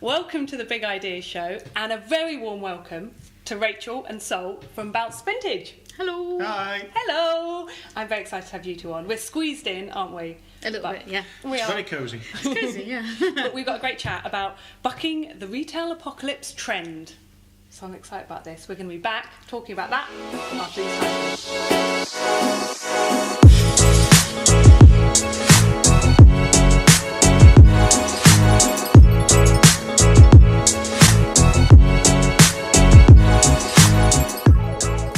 Welcome to the Big Ideas Show, and a very warm welcome to Rachel and Saul from Bounce Vintage. Hello. Hi. Hello. I'm very excited to have you two on. We're squeezed in, aren't we? A little bit, yeah. We It's are. very cosy. It's crazy, yeah. But we've got a great chat about bucking the retail apocalypse trend. So I'm excited about this. We're going to be back talking about that after these titles.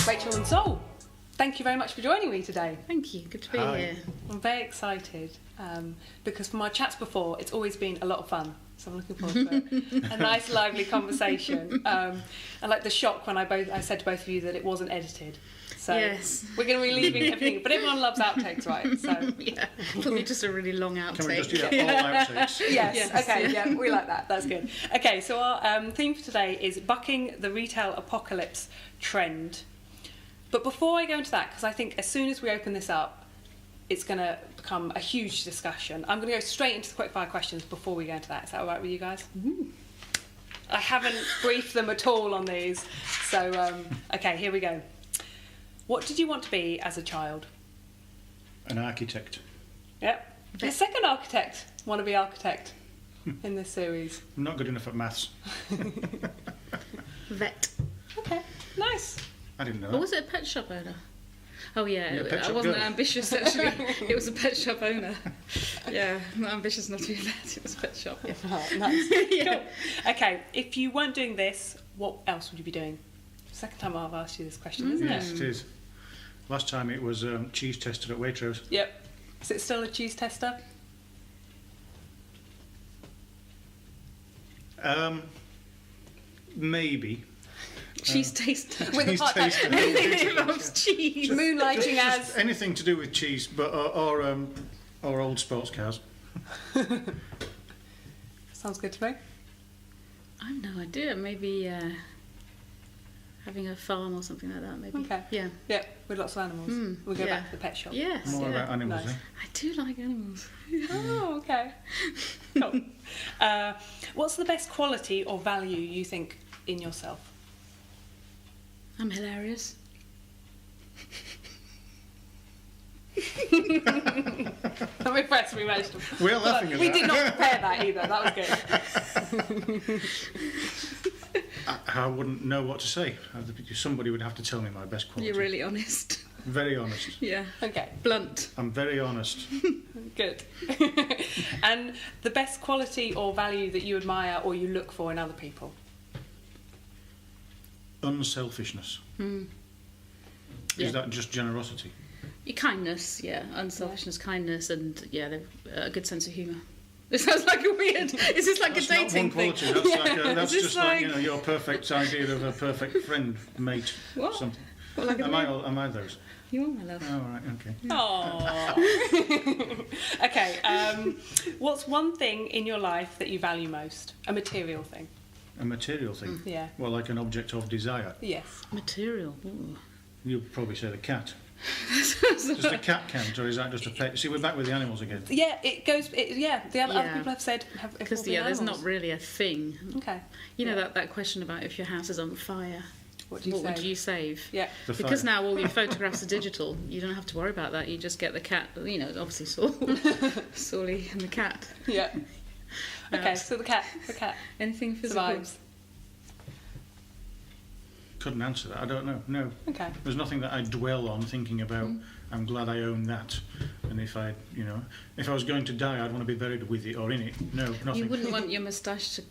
Rachel and Saul, thank you very much for joining me today. Thank you. Good to be Hi. here. I'm very excited because from our chats before, it's always been a lot of fun. So I'm looking forward to it. A nice, lively conversation. And like the shock when I said to both of you that it wasn't edited. So Yes. we're going to be leaving everything. But everyone loves outtakes, right? So Yeah. Probably just a really long outtake. Can we just do that all outtakes? yes. Yes. Okay, yeah, we like that. That's good. Okay, so our theme for today is bucking the retail apocalypse trend. But before I go into that, because I think as soon as we open this up, it's going to become a huge discussion. I'm going to go straight into the quickfire questions before we go into that. Is that all right with you guys? Ooh. I haven't briefed them at all on these. So, okay, here we go. What did you want to be as a child? An architect. Yep. The second architect, wannabe architect in this series. I'm not good enough at maths. Vet. Okay, nice. I didn't know Or that. was it a pet shop owner? Oh yeah, Yeah, pet I shop wasn't girl. ambitious actually. It was a pet shop owner. Yeah, not ambitious enough to be a vet. It was a pet shop. Yeah. Oh, nice. Yeah. Cool. Okay, if you weren't doing this, what else would you be doing? Second time I've asked you this question, isn't Yes, it? it is. Last time it was cheese tester at Waitrose. Yep. Is it still a cheese tester? Maybe. Cheese taster. With Cheese the part taster. Anything that involves cheese. Moonlighting as. Just anything to do with cheese, but or old sports cars. Sounds good to me. I have no idea. Maybe having a farm or something like that. Maybe. Okay. Yeah. Yep, with lots of animals. We'll go yeah. back to the pet shop. Yes. More yeah. about animals, Nice. eh? I do like animals. Oh, okay. Cool. What's the best quality or value you think in yourself? I'm hilarious. I'm impressed we managed to. We're laughing at We that. did not prepare that either. That was good. I wouldn't know what to say. Somebody would have to tell me my best quality. You're really honest. Very honest. Yeah. Okay, Blunt. I'm very honest. good. And the best quality or value that you admire or you look for in other people? Unselfishness. Yeah. Is that just generosity? Your kindness, yeah. Unselfishness, kindness, and yeah, a good sense of humour. This sounds like a weird. Is this like That's a dating not one thing? quality. That's Yeah. like that's Is this just like your perfect idea of a perfect friend, mate, What? something. What, like a Am I those? You are my love. Oh right, okay. Aww. Okay, what's one thing in your life that you value most? A material thing? A material thing. Yeah. Well, like an object of desire. Yes. Material. Ooh. You'd probably say the cat. Does the cat count, or is that just a pet? See, we're back with the animals again. Yeah, it goes. The other Yeah. people have said have Because all been there's animals. not really a thing. Okay. You know Yeah. that question about if your house is on fire, What do you what say? would you save? Yeah. The Because fire. now all your photographs are digital, you don't have to worry about that. You just get the cat. You know, obviously Saul, Sawley, and the cat. Yeah. Okay, so the cat Anything physical. survives. Couldn't answer that. I don't know. No. Okay. There's nothing that I dwell on thinking about. I'm glad I own that. And if I was going to die, I'd want to be buried with it or in it. No, nothing. You wouldn't want your moustache to,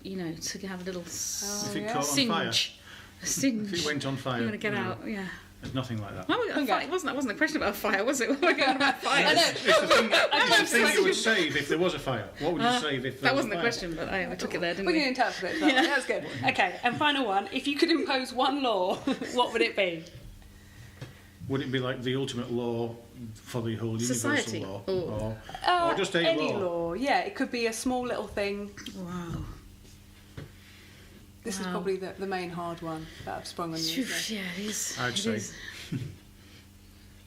to have a little If it yeah. caught on fire, singe. A singe. if it went on fire, You want to get no, out, yeah. There's nothing like that. Oh, Okay. that wasn't a question about fire, was it? What were we going about fire? I know. It's the thing you would save if there was a fire. What would you save if there That was wasn't a the fire? question, but we took it there, didn't We we? can interpret it. Yeah. That's good. Okay, and final one. If you could impose one law, what would it be? Would it be like the ultimate law for the whole Society. universal law? Oh. Or just a any law? law. Yeah, it could be a small little thing. Wow. This is Wow. probably the main hard one that I've sprung on you. isn't it? Yeah, it is. I'd It say. is.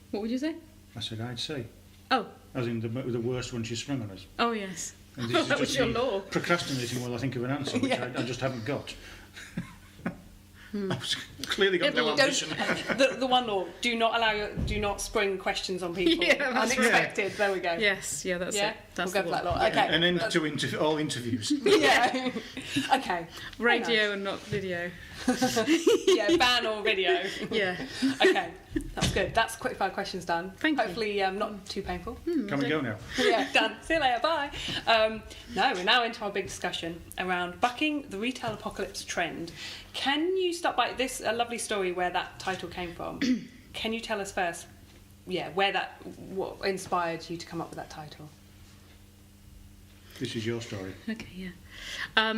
What would you say? I said I'd say. Oh. As in the worst one she sprung on us. Oh, yes. And this That is was just your me law. procrastinating while I think of an answer, which I just haven't got. I've clearly got no ambition. The one law: do not spring questions on people. Yeah, that's unexpected. There we go. Yes, yeah, that's Yeah, it. That's we'll go the for that one. law. Okay. An end to all interviews. Yeah. Okay. Radio and not video. Yeah, ban or video. Yeah. Okay, that's good. That's Quickfire Questions done. Thank you. Hopefully not too painful. Can we go now? Yeah, done. See you later. Bye. No, we're now into our big discussion around bucking the retail apocalypse trend. Can you start by this a lovely story where that title came from? Can you tell us first, what inspired you to come up with that title? This is your story. Okay, yeah.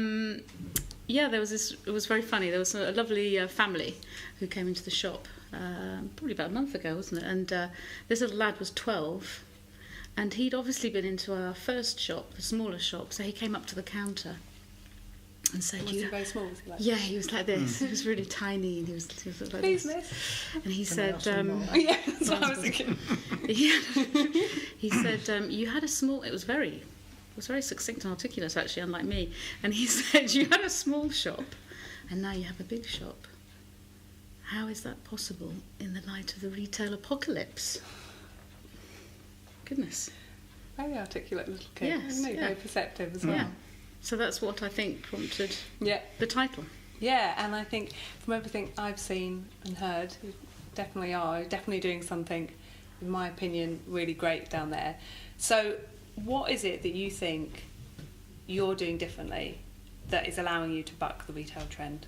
Yeah, there was this. It was very funny. There was a lovely family who came into the shop probably about a month ago, wasn't it? And this little lad was 12, and he'd obviously been into our first shop, a smaller shop. So he came up to the counter and said, Was he very small? Was he like, "Yeah, he was like this. He was really tiny, and he was like please, this." miss. And he said, Yeah, that's what I was thinking. yeah. He said, "You had a small." It was very succinct and articulate, actually, unlike me. And he said, "You had a small shop, and now you have a big shop. How is that possible in the light of the retail apocalypse?" Goodness. Very articulate little kid. Yes, Isn't he? yeah. Very perceptive as well. Yeah. So that's what I think prompted Yeah. the title. Yeah, and I think from everything I've seen and heard, you definitely doing something, in my opinion, really great down there. So what is it that you think you're doing differently that is allowing you to buck the retail trend?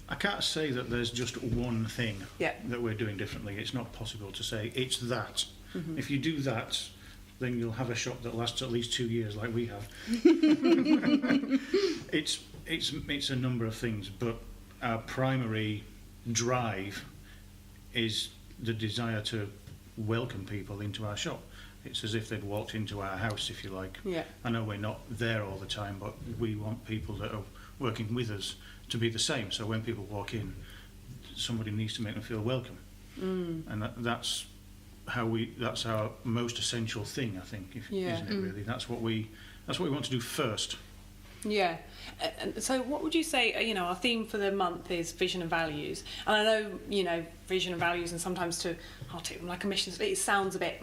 I can't say that there's just one thing Yeah. that we're doing differently. It's not possible to say it's that. Mm-hmm. If you do that, then you'll have a shop that lasts at least 2 years, like we have. It's a number of things, but our primary drive is the desire to welcome people into our shop. It's as if they'd walked into our house, if you like. Yeah. I know we're not there all the time, but we want people that are working with us to be the same. So when people walk in, somebody needs to make them feel welcome. And that's our most essential thing, I think, Yeah. isn't it? Really, that's what we want to do first. Yeah. And so what would you say, our theme for the month is vision and values. And I know, vision and values, and sometimes I'll take them like a mission, it sounds a bit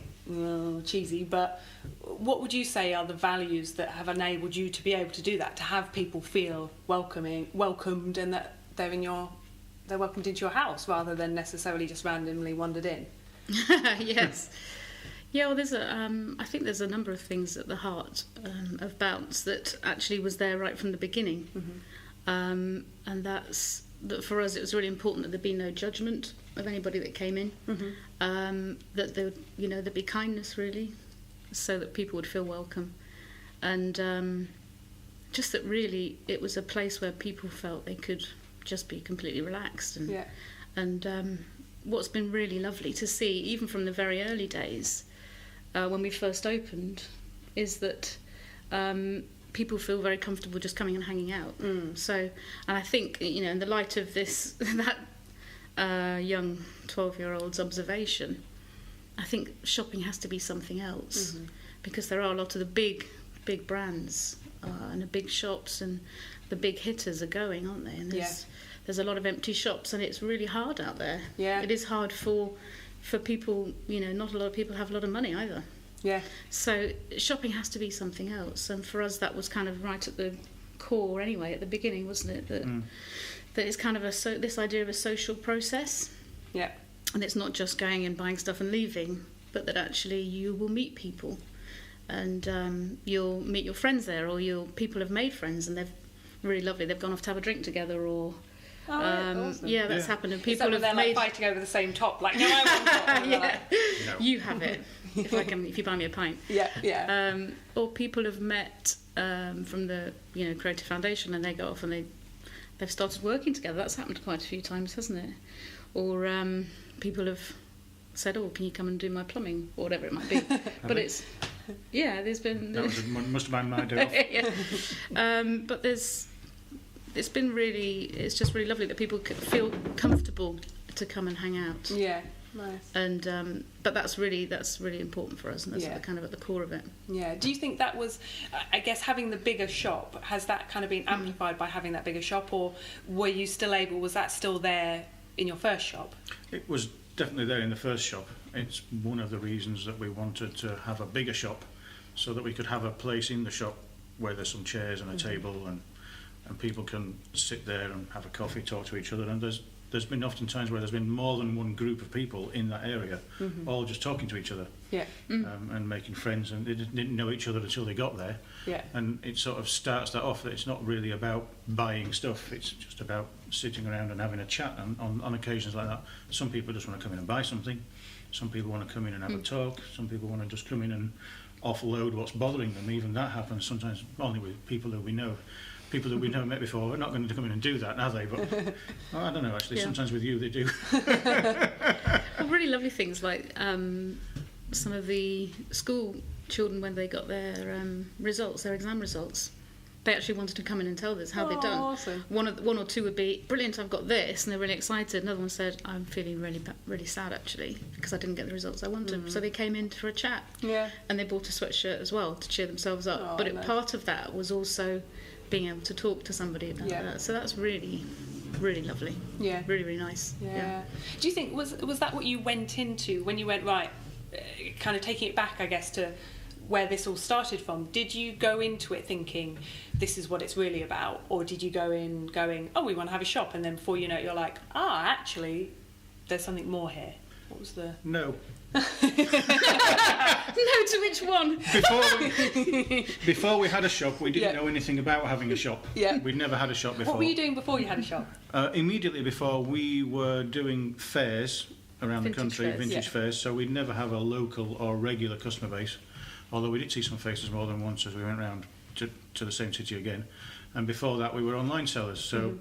cheesy, but what would you say are the values that have enabled you to be able to do that, to have people feel welcomed, and that they're welcomed into your house rather than necessarily just randomly wandered in? Yes. Yeah, well, I think there's a number of things at the heart of Bounce that actually was there right from the beginning. Mm-hmm. And that's that for us, it was really important that there'd be no judgment of anybody that came in. Mm-hmm. That there'd be kindness, really, so that people would feel welcome. And just that really it was a place where people felt they could just be completely relaxed. And what's been really lovely to see, even from the very early days, when we first opened, is that people feel very comfortable just coming and hanging out. So, and I think, in the light of this, that young 12-year-old's observation, I think shopping has to be something else, because there are a lot of the big brands and the big shops, and the big hitters are going, aren't they? And there's a lot of empty shops, and it's really hard out there. Yeah. It is hard for people, not a lot of people have a lot of money either. Yeah. So shopping has to be something else, and for us that was kind of right at the core anyway, at the beginning, wasn't it? That it's kind of this idea of a social process. Yeah. And it's not just going and buying stuff and leaving, but that actually you will meet people, and you'll meet your friends there, or people have made friends and they're really lovely. They've gone off to have a drink together, or awesome. Yeah, that's happened, and Is people that when have they're made fighting over the same top? Like, no, I want top. yeah, No. you have it. If you buy me a pint. Yeah. Or people have met from the Creative Foundation, and they go off and they've started working together. That's happened quite a few times, hasn't it? Or people have said, "Oh, can you come and do my plumbing?" or whatever it might be. But there's been Must have been my day off. yeah. But it's just really lovely that people feel comfortable to come and hang out. Yeah. Nice. And but that's really important for us, and that's kind of at the core of it. Yeah. Do you think that was, I guess, having the bigger shop, has that kind of been amplified by having that bigger shop, or was that still there in your first shop? It was definitely there in the first shop. It's one of the reasons that we wanted to have a bigger shop, so that we could have a place in the shop where there's some chairs and a table, and people can sit there and have a coffee, talk to each other. And there's been often times where there's been more than one group of people in that area, all just talking to each other, and making friends, and they didn't know each other until they got there. Yeah. And it sort of starts that off, that it's not really about buying stuff, it's just about sitting around and having a chat. And on occasions like that, some people just want to come in and buy something, some people want to come in and have a talk, some people want to just come in and offload what's bothering them. Even that happens sometimes only with people that we know. People that we've never met before, we're not going to come in and do that, are they? But I don't know, actually. Sometimes with you they do. Well, really lovely things like some of the school children, when they got their results, their exam results, they actually wanted to come in and tell us how they'd done. Awesome. One or two would be, brilliant, I've got this, and they're really excited. Another one said, I'm feeling really sad actually, because I didn't get the results I wanted. So they came in for a chat. Yeah. And they bought a sweatshirt as well to cheer themselves up. But nice. Part of that was also being able to talk to somebody about that. So that's really, really lovely. Yeah. Really, really nice. Yeah. Do you think, was that what you went into when you went, right, kind of taking it back, I guess, to where this all started from? Did you go into it thinking this is what it's really about, or did you go in going, oh, we want to have a shop, and then before you know it, you're like, actually there's something more here? What was the... No. No to which one? Before we had a shop, we didn't know anything about having a shop. Yeah. We'd never had a shop before. What were you doing before you had a shop? Immediately before, we were doing fairs around the country, vintage fairs, so we'd never have a local or regular customer base, although we did see some faces more than once as we went round to the same city again. And before that we were online sellers, so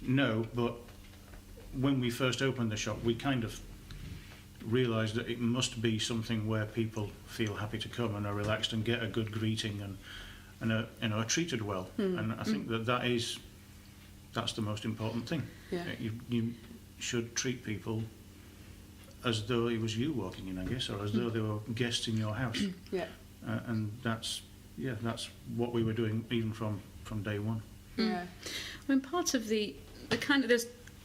no, but when we first opened the shop we kind of realised that it must be something where people feel happy to come and are relaxed and get a good greeting and are treated well. And I think that's the most important thing. Yeah. You should treat people as though it was you walking in, I guess, or as though they were guests in your house. And that's what we were doing even from day one. Yeah. I mean, part of the kind of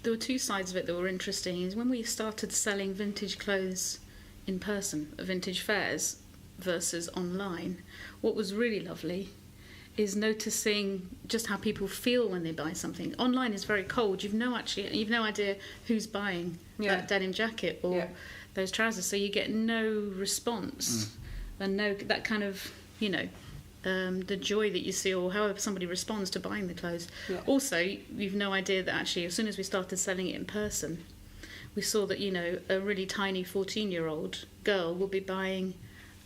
there were two sides of it that were interesting. Is when we started selling vintage clothes in person at vintage fairs versus online, what was really lovely is noticing just how people feel when they buy something. Online is very cold. You've no idea who's buying that denim jacket or those trousers, so you get no response and no that kind of the joy that you see, or however somebody responds to buying the clothes. Also, you've no idea that actually as soon as we started selling it in person, we saw that a really tiny 14-year-old girl will be buying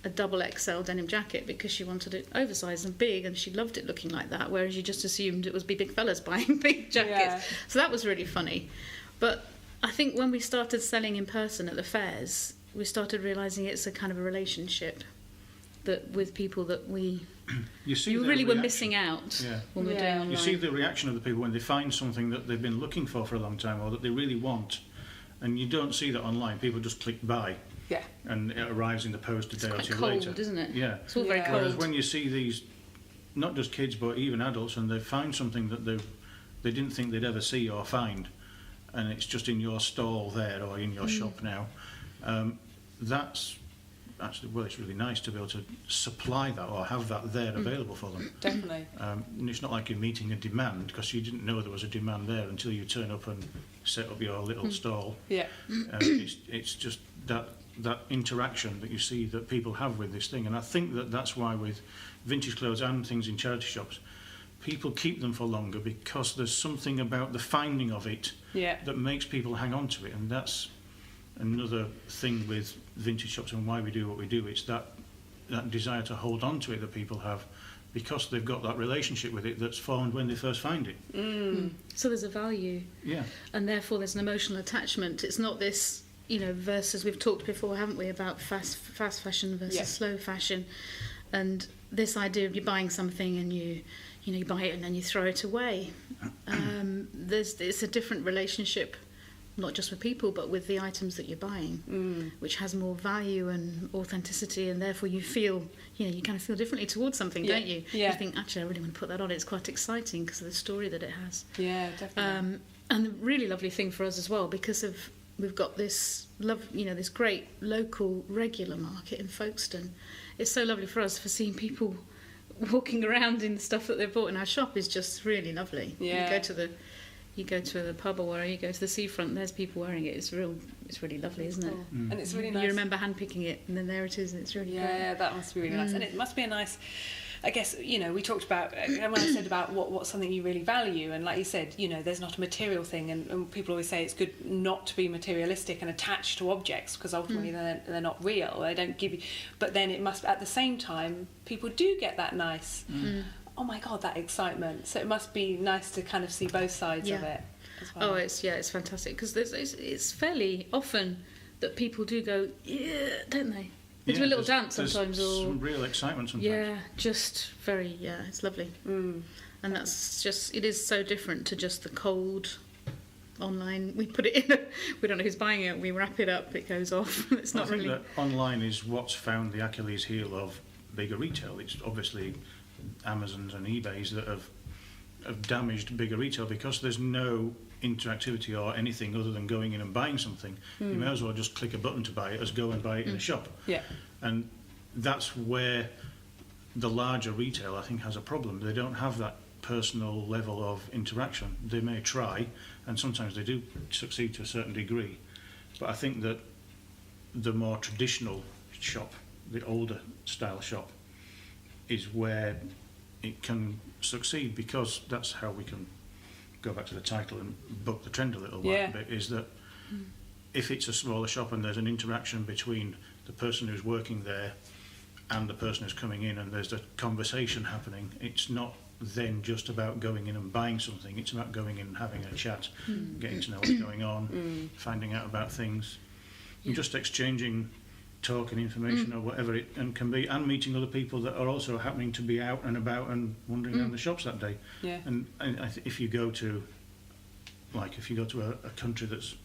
a double XL denim jacket because she wanted it oversized and big, and she loved it looking like that, whereas you just assumed it was big fellas buying big jackets. So that was really funny. But I think when we started selling in person at the fairs, we started realising it's a kind of a relationship that with people that you really were missing out when we're doing online. You see the reaction of the people when they find something that they've been looking for a long time, or that they really want, and you don't see that online. People just click buy. Yeah. And it arrives in the post a day or two later. Cold, isn't it? Yeah. It's all very cold. Whereas when you see these, not just kids but even adults, and they find something that they didn't think they'd ever see or find, and it's just in your stall there or in your shop now, that's actually, well, it's really nice to be able to supply that or have that there available for them. Definitely. And it's not like you're meeting a demand, because you didn't know there was a demand there until you turn up and set up your little stall. Yeah. It's just that interaction that you see that people have with this thing. And I think that's why with vintage clothes and things in charity shops, people keep them for longer, because there's something about the finding of it that makes people hang on to it. And that's another thing with vintage shops and why we do what we do. It's that desire to hold on to it that people have, because they've got that relationship with it that's formed when they first find it. So there's a value, and therefore there's an emotional attachment. It's not this, versus, we've talked before, haven't we, about fast fashion versus slow fashion, and this idea of you buying something and you buy it and then you throw it away. It's a different relationship not just with people, but with the items that you're buying, which has more value and authenticity, and therefore you feel, you kind of feel differently towards something, don't you? Yeah. You think, actually, I really want to put that on. It's quite exciting because of the story that it has. Yeah, definitely. And the really lovely thing for us as well, because we've got this this great local regular market in Folkestone. It's so lovely for us for seeing people walking around in the stuff that they've bought in our shop is just really lovely. Yeah. You go to the pub or wherever, you go to the seafront, there's people wearing it. It's really lovely, isn't it? And it's really nice. You remember handpicking it, and then there it is, and it's really great. Yeah, that must be really nice. And it must be a nice, I guess, we talked about, and when I said about what's something you really value, and like you said, there's not a material thing, and people always say it's good not to be materialistic and attached to objects, because ultimately they're not real, they don't give you, but then it must, at the same time, people do get that nice, oh my God, that excitement, so it must be nice to kind of see both sides of it as well. Oh, it's fantastic, because it's fairly often that people do go, don't they? They do a little dance sometimes, or some real excitement sometimes. Yeah, just very, it's lovely. And that's just, it is so different to just the cold online. We put it in, we don't know who's buying it, we wrap it up, it goes off. It's not really. I think that online is what's found the Achilles heel of bigger retail. It's obviously Amazons and eBays that have damaged bigger retail, because there's no interactivity or anything other than going in and buying something. You may as well just click a button to buy it as go and buy it in a shop. Yeah. And that's where the larger retail, I think, has a problem. They don't have that personal level of interaction. They may try, and sometimes they do succeed to a certain degree, but I think that the more traditional shop, the older style shop, is where it can succeed, because that's how we can go back to the title and buck the trend a little bit, is that if it's a smaller shop and there's an interaction between the person who's working there and the person who's coming in, and there's a conversation happening, it's not then just about going in and buying something, it's about going in and having a chat, getting to know what's going on, finding out about things, and just exchanging talk and information or whatever it and can be, and meeting other people that are also happening to be out and about and wandering around the shops that day. And if you go to a country that's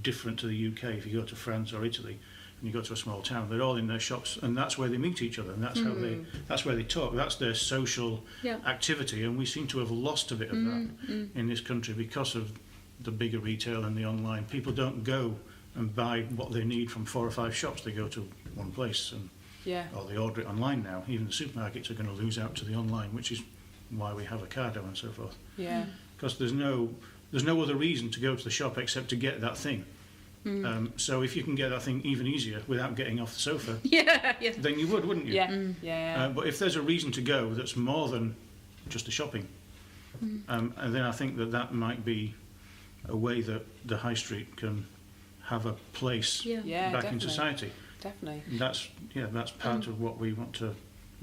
different to the UK, if you go to France or Italy and you go to a small town, they're all in their shops, and that's where they meet each other, and that's where they talk, that's their social activity, and we seem to have lost a bit of that in this country because of the bigger retail and the online. People don't go and buy what they need from 4 or 5 shops. They go to one place, and or they order it online now. Even the supermarkets are going to lose out to the online, which is why we have Ocado and so forth. Because there's no other reason to go to the shop except to get that thing. So if you can get that thing even easier without getting off the sofa, then you would, wouldn't you? But if there's a reason to go that's more than just the shopping, and then I think that might be a way that the high street can have a place back in society. Definitely. And that's part of what we want to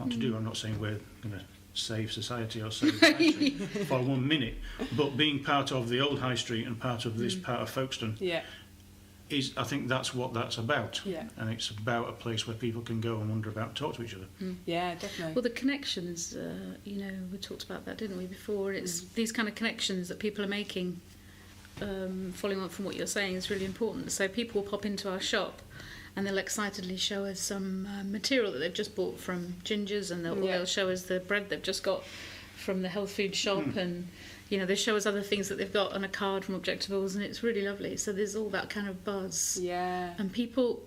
do. I'm not saying we're going to save society or save the high street for 1 minute, but being part of the old high street and part of this part of Folkestone is, I think that's what that's about. And it's about a place where people can go and wander about, talk to each other. Yeah, definitely. Well, the connections, we talked about that, didn't we, before? It's these kind of connections that people are making. Following on from what you're saying is really important. So people will pop into our shop and they'll excitedly show us some material that they've just bought from Ginger's, and they'll show us the bread they've just got from the health food shop, and they show us other things that they've got on a card from Objectables, and it's really lovely. So there's all that kind of buzz. And people,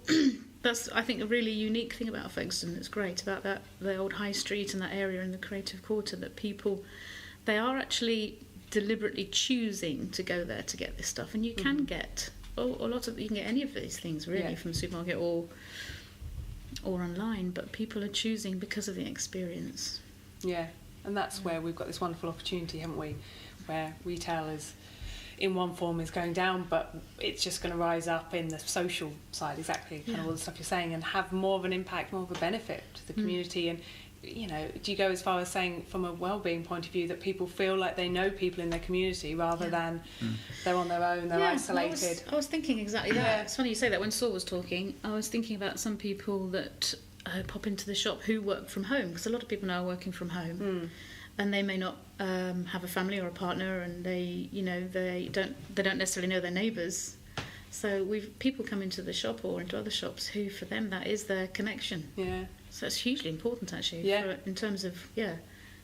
that's, I think, a really unique thing about Folkestone that's great about the old high street and that area in the creative quarter, that people, they are actually deliberately choosing to go there to get this stuff, and you can get you can get any of these things really from the supermarket or online, but people are choosing because of the experience. And that's where we've got this wonderful opportunity, haven't we, where retail is in one form is going down, but it's just going to rise up in the social side, exactly kind of all the stuff you're saying, and have more of an impact, more of a benefit to the community. And do you go as far as saying, from a wellbeing point of view, that people feel like they know people in their community rather than they're on their own, they're isolated? I was thinking exactly that. It's funny you say that. When Saul was talking, I was thinking about some people that pop into the shop who work from home, because a lot of people now are working from home, and they may not have a family or a partner, and they don't necessarily know their neighbours. So people come into the shop or into other shops who, for them, that is their connection. Yeah. So it's hugely important, actually, in terms of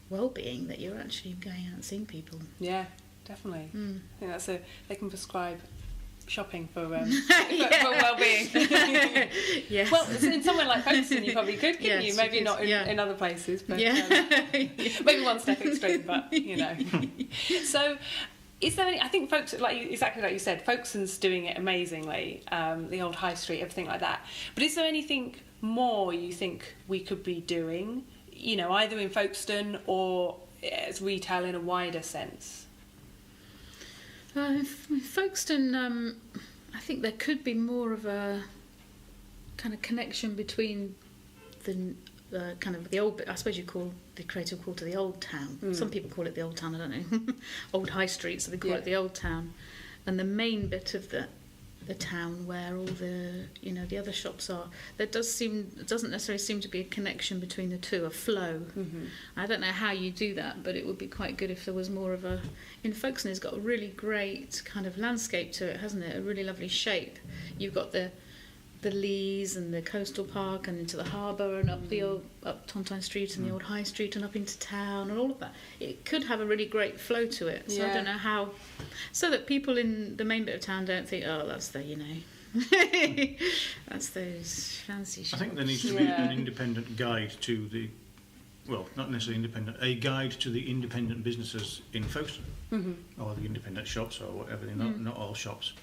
well-being, that you're actually going out and seeing people. Yeah, definitely. I think they can prescribe shopping for for Yeah. well-being. Yes. Well, in somewhere like Folkestone you probably could, couldn't Yes, you? Maybe you not could, in other places, but maybe one step extreme, but you know. So, is there any? I think exactly like you said, Folkestone's doing it amazingly. The old high street, everything like that. But is there anything more you think we could be doing? You know, either in Folkestone or as retail in a wider sense. Folkestone, I think there could be more of a kind of connection between the kind of the old bit. I suppose you call the creative quarter the old town. Some people call it the old town. I don't know, old high street, so they call it the old town, and the main bit of the town where all the the other shops are. It doesn't necessarily seem to be a connection between the two, a flow. I don't know how you do that, but it would be quite good if there was more of a. In Folkestone, it's got a really great kind of landscape to it, hasn't it? A really lovely shape. You've got the Leas and the coastal park and into the harbour and up Tontine Street and the old high street and up into town and all of that. It could have a really great flow to it. So I don't know how, so that people in the main bit of town don't think, oh, that's that's those fancy shops. I think there needs to be an independent guide to the, well, not necessarily independent, a guide to the independent businesses in Folkestone, or the independent shops or whatever, not all shops.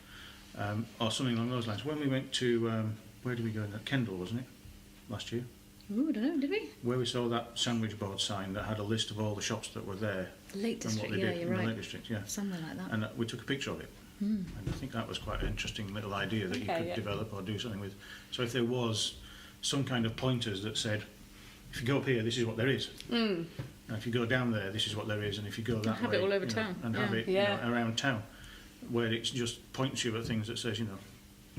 Or something along those lines. When we went to, where did we go? Kendal, wasn't it? Last year. Ooh, I don't know, did we? Where we saw that sandwich board sign that had a list of all the shops that were there. The Lake District, and what they did you're in right. the Lake District, Somewhere like that. And we took a picture of it. And I think that was quite an interesting little idea that you could develop or do something with. So if there was some kind of pointers that said, if you go up here, this is what there is. And if you go down there, this is what there is. And if you go that way... Have it all over town. And have it around town. Where it just points you at things that says,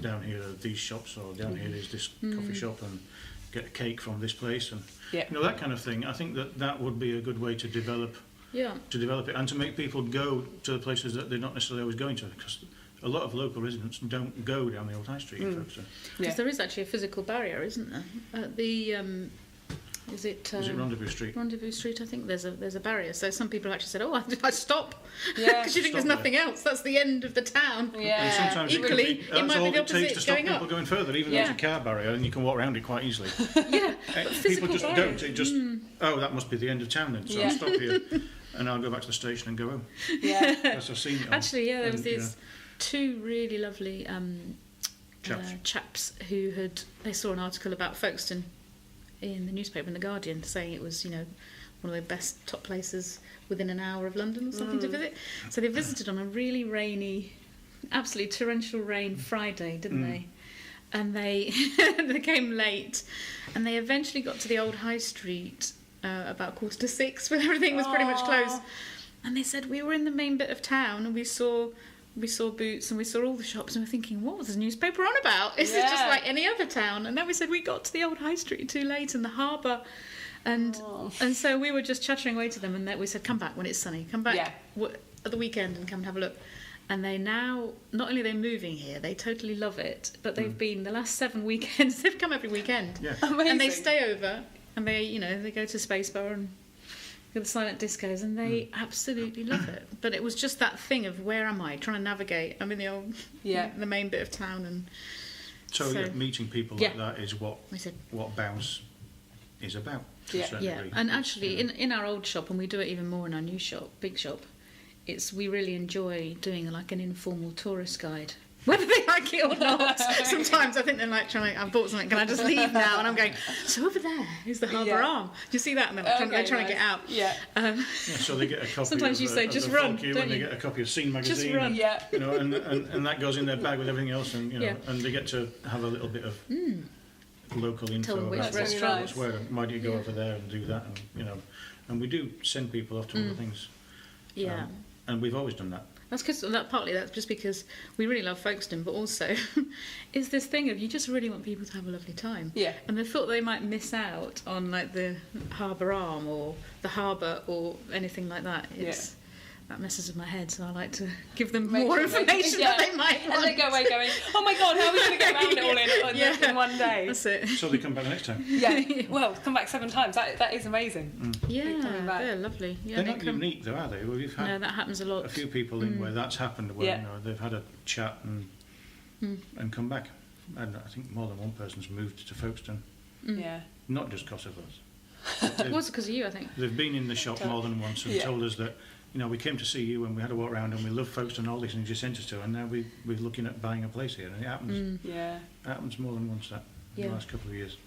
down here are these shops, or down here is this coffee shop, and get a cake from this place, and that kind of thing. I think that would be a good way to develop it, and to make people go to the places that they're not necessarily always going to, because a lot of local residents don't go down the old high street in Folkestone. Because there is actually a physical barrier, isn't there? At the is it Rendezvous Street? Rendezvous Street, I think there's a barrier. So some people actually said, "Oh, I stop," Yeah, because you think there's nothing else. That's the end of the town. Yeah. And sometimes Equally, it might be the all it takes opposite to stop going people up. going further, even though it's a car barrier, and you can walk around it quite easily. Yeah, but People physical just barriers. don't. It just, oh, that must be the end of town then, so I'll stop here, and I'll go back to the station and go home. Yeah. Because I've seen it all. Actually, there was these two really lovely Chaps. chaps who they saw an article about Folkestone in the newspaper, in the Guardian, saying it was one of the best top places within an hour of London or something to visit. So they visited on a really rainy, absolutely torrential rain Friday, didn't they? And they came late, and they eventually got to the old high street about 6:15 when everything was pretty much closed. And they said, we were in the main bit of town and we saw Boots and we saw all the shops, and we're thinking, what was this newspaper on about? Is it just like any other town? And then we said we got to the old high street too late, and the harbour, and so we were just chattering away to them, and then we said, come back when it's sunny, come back at the weekend and come and have a look. And they now, not only are they moving here, they totally love it, but they've been the last 7 weekends, they've come every weekend. Yeah. Amazing. And they stay over, and they go to Space Bar and go to the silent discos, and they absolutely love it. But it was just that thing of, where am I? Trying to navigate. I'm in the old, the main bit of town, and so meeting people like that is what Bounce is about. To a certain degree. And actually, in our old shop, and we do it even more in our new shop, big shop, we really enjoy doing like an informal tourist guide. Whether they like it or not. Sometimes I think they're like I've bought something, can I just leave now? And I'm going, so over there is the harbour arm. Do you see that? And they're trying to get out. Yeah. So they get a copy Sometimes you say, just run, don't and they you? get a copy of Scene magazine. Just run. And that goes in their bag with everything else, and and they get to have a little bit of local info them which about restaurants. where, why do you go over there and do that, and and we do send people off to other things. Yeah. And we've always done that. That's just because we really love Folkestone, but also is this thing of, you just really want people to have a lovely time. Yeah. And the thought they might miss out on like the harbour arm or the harbour or anything like that, that messes with my head, so I like to give them Make more sure information that they might want. And they go away going, oh my God, how are we going to get around it all in one day? That's it. So they come back the next time. Yeah, well, come back 7 times. That is amazing. Yeah, coming back. they're lovely. Yeah, They're they not come. unique though, are they? Well, we've had No, that happens a lot. a few people in where that's happened, where Yeah. you know, they've had a chat and come back. And I think more than one person's moved to Folkestone, Yeah. not just because of us. It was because of you, I think. They've been in the shop more than once and Yeah. told us that, you know, we came to see you and we had a walk around and we love Folkestone and all these things you sent us to, and now we're looking at buying a place here, and it happens. Yeah. Happens more than once that in Yeah. the last couple of years.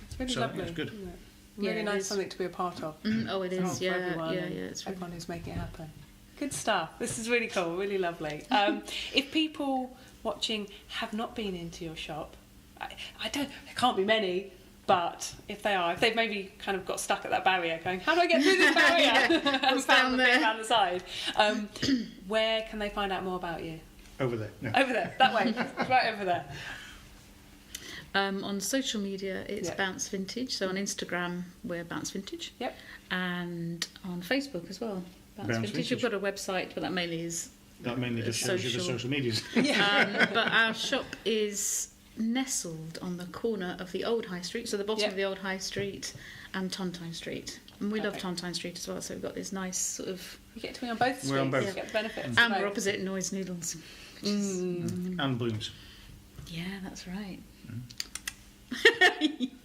It's really So, lovely. yeah, it's good. Isn't it? Yeah, Really it nice is. something to be a part of. Oh, it For is. Yeah, everyone yeah, and yeah. It's really. everyone who's making it happen. Good stuff. This is really cool, really lovely. If people watching have not been into your shop, there can't be many, but if they've maybe kind of got stuck at that barrier going, how do I get through this barrier? And What's found down the bit there? around the side. Where can they find out more about you? Over there. No. Over there, that way, right over there. On social media, it's Yeah. Bounce Vintage. So on Instagram, we're Bounce Vintage. Yep. And on Facebook as well. Bounce Bounce Vintage. Vintage. We've got a website, but that mainly is. That mainly just shows you the Social. social medias. But our shop is nestled on the corner of the old High Street, so the bottom Yep. of the old High Street and Tontine Street. And we love Perfect. Tontine Street as well, so we've got this nice sort of. You get to be on both streets. We're on both. You get the benefits. of And we're both. opposite Noise Noodles. Which is, And blooms. yeah, that's right.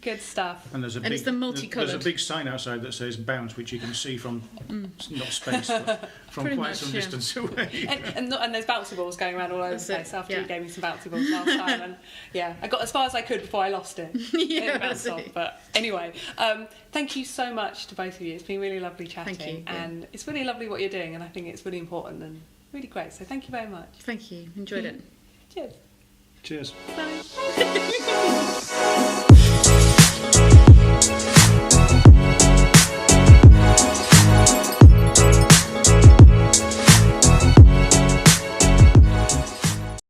Good stuff. And there's a And big, it's the multicoloured. There's a big sign outside that says bounce, which you can see from not space, but from Pretty quite much, some yeah. distance away. And there's bouncy balls going around all over That's the place it, after yeah. you gave me some bouncy balls last time. And yeah, I got as far as I could before I lost it. Yeah, It bounced that's off. it. But anyway, thank you so much to both of you. It's been really lovely chatting. Thank you, yeah. And it's really lovely what you're doing, and I think it's really important and really great. So thank you very much. Thank you. Enjoyed it. Cheers. Cheers. Bye.